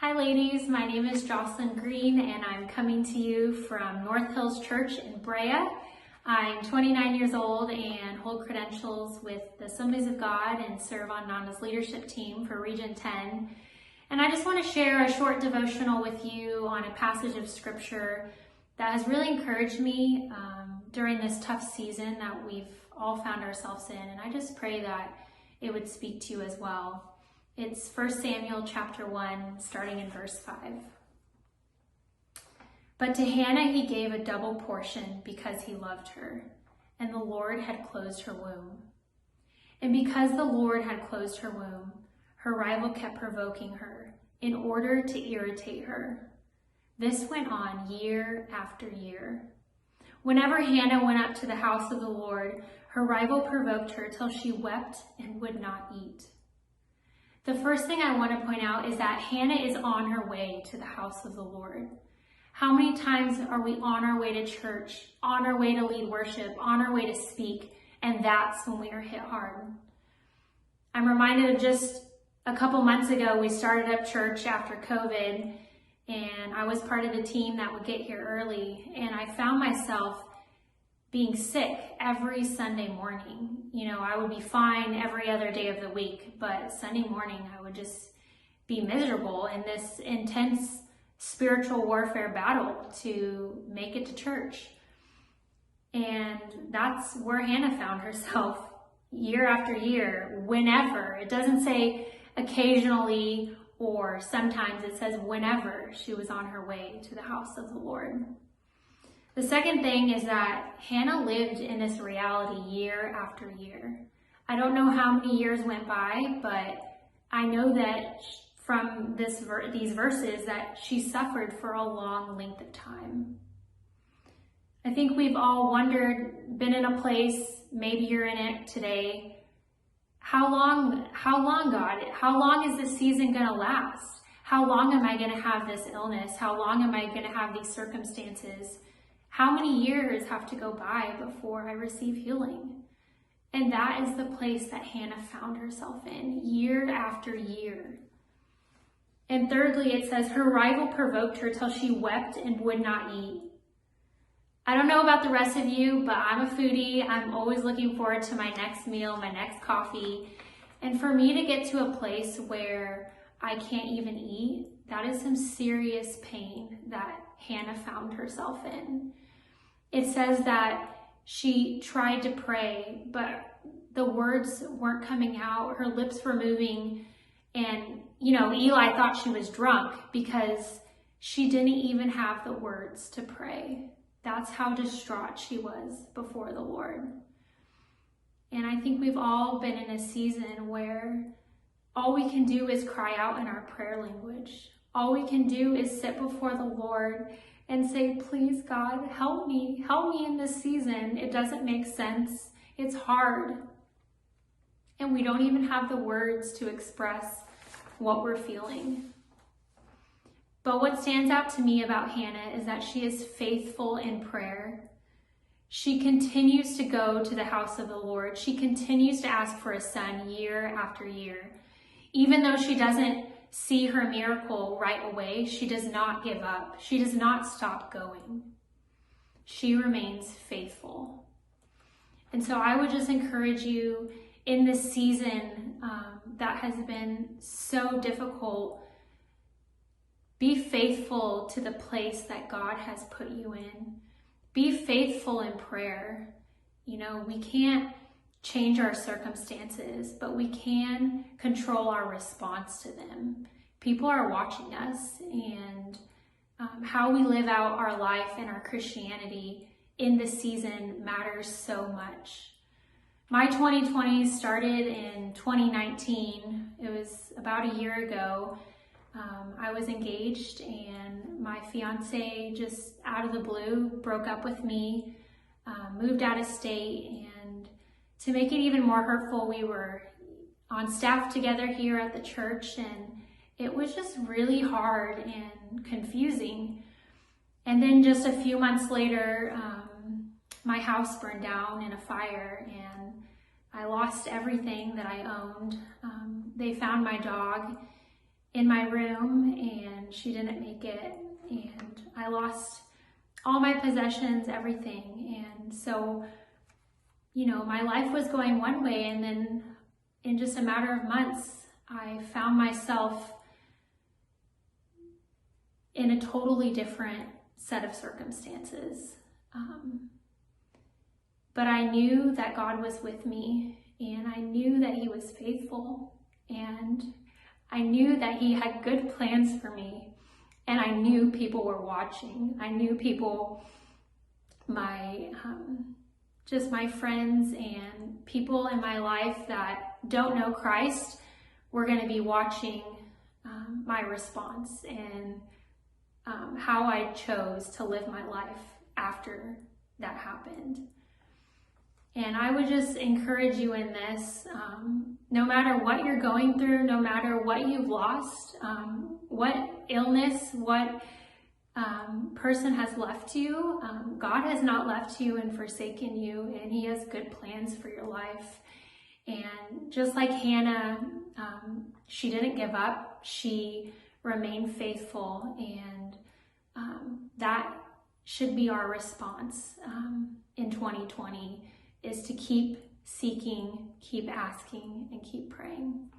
Hi ladies, my name is Jocelyn Green and I'm coming to you from North Hills Church in Brea. I'm 29 years old and hold credentials with the Assemblies of God and serve on Nana's leadership team for Region 10. And I just want to share a short devotional with you on a passage of scripture that has really encouraged me during this tough season that we've all found ourselves in. And I just pray that it would speak to you as well. It's 1 Samuel chapter 1, starting in verse 5. But to Hannah he gave a double portion because he loved her, and the Lord had closed her womb. And because the Lord had closed her womb, her rival kept provoking her in order to irritate her. This went on year after year. Whenever Hannah went up to the house of the Lord, her rival provoked her till she wept and would not eat. The first thing I want to point out is that Hannah is on her way to the house of the Lord. How many times are we on our way to church, on our way to lead worship, on our way to speak, and that's when we are hit hard? I'm reminded of just a couple months ago, we started up church after COVID, and I was part of the team that would get here early, and I found myself being sick every Sunday morning. I would be fine every other day of the week, but Sunday morning I would just be miserable in this intense spiritual warfare battle to make it to church. And that's where Hannah found herself year after year, whenever. It doesn't say occasionally or sometimes, it says whenever she was on her way to the house of the Lord. The second thing is that Hannah lived in this reality year after year. I don't know how many years went by, but I know that from these verses that she suffered for a long length of time. I think we've all wondered, been in a place, maybe you're in it today, how long, God? How long is this season going to last? How long am I going to have this illness? How long am I going to have these circumstances? How many years have to go by before I receive healing? And that is the place that Hannah found herself in year after year. And thirdly, it says her rival provoked her till she wept and would not eat. I don't know about the rest of you, but I'm a foodie. I'm always looking forward to my next meal, my next coffee. And for me to get to a place where I can't even eat, that is some serious pain that Hannah found herself in. It says that she tried to pray, but the words weren't coming out. Her lips were moving. And, Eli thought she was drunk because she didn't even have the words to pray. That's how distraught she was before the Lord. And I think we've all been in a season where all we can do is cry out in our prayer language. All we can do is sit before the Lord and say, please God, help me in this season. It doesn't make sense. It's hard. And we don't even have the words to express what we're feeling. But what stands out to me about Hannah is that she is faithful in prayer. She continues to go to the house of the Lord. She continues to ask for a son year after year. Even though she doesn't see her miracle right away, she does not give up. She does not stop going. She remains faithful. And so I would just encourage you in this season that has been so difficult, be faithful to the place that God has put you in. Be faithful in prayer. We can't change our circumstances, but we can control our response to them. People are watching us, and how we live out our life and our Christianity in this season matters so much. My 2020 started in 2019. It was about a year ago. I was engaged, and my fiance just out of the blue broke up with me, moved out of state, and to make it even more hurtful, we were on staff together here at the church, and it was just really hard and confusing. And then just a few months later, my house burned down in a fire, and I lost everything that I owned. They found my dog, in my room, and she didn't make it, and I lost all my possessions, everything. And so, my life was going one way, and then in just a matter of months, I found myself in a totally different set of circumstances. But I knew that God was with me, and I knew that He was faithful, and I knew that He had good plans for me, and I knew people were watching. I knew people, just my friends and people in my life that don't know Christ, were going to be watching my response and how I chose to live my life after that happened. And I would just encourage you in this, no matter what you're going through, no matter what you've lost, what illness, what person has left you, God has not left you and forsaken you, and He has good plans for your life. And just like Hannah, she didn't give up, she remained faithful, and that should be our response in 2020, is to keep seeking, keep asking, and keep praying.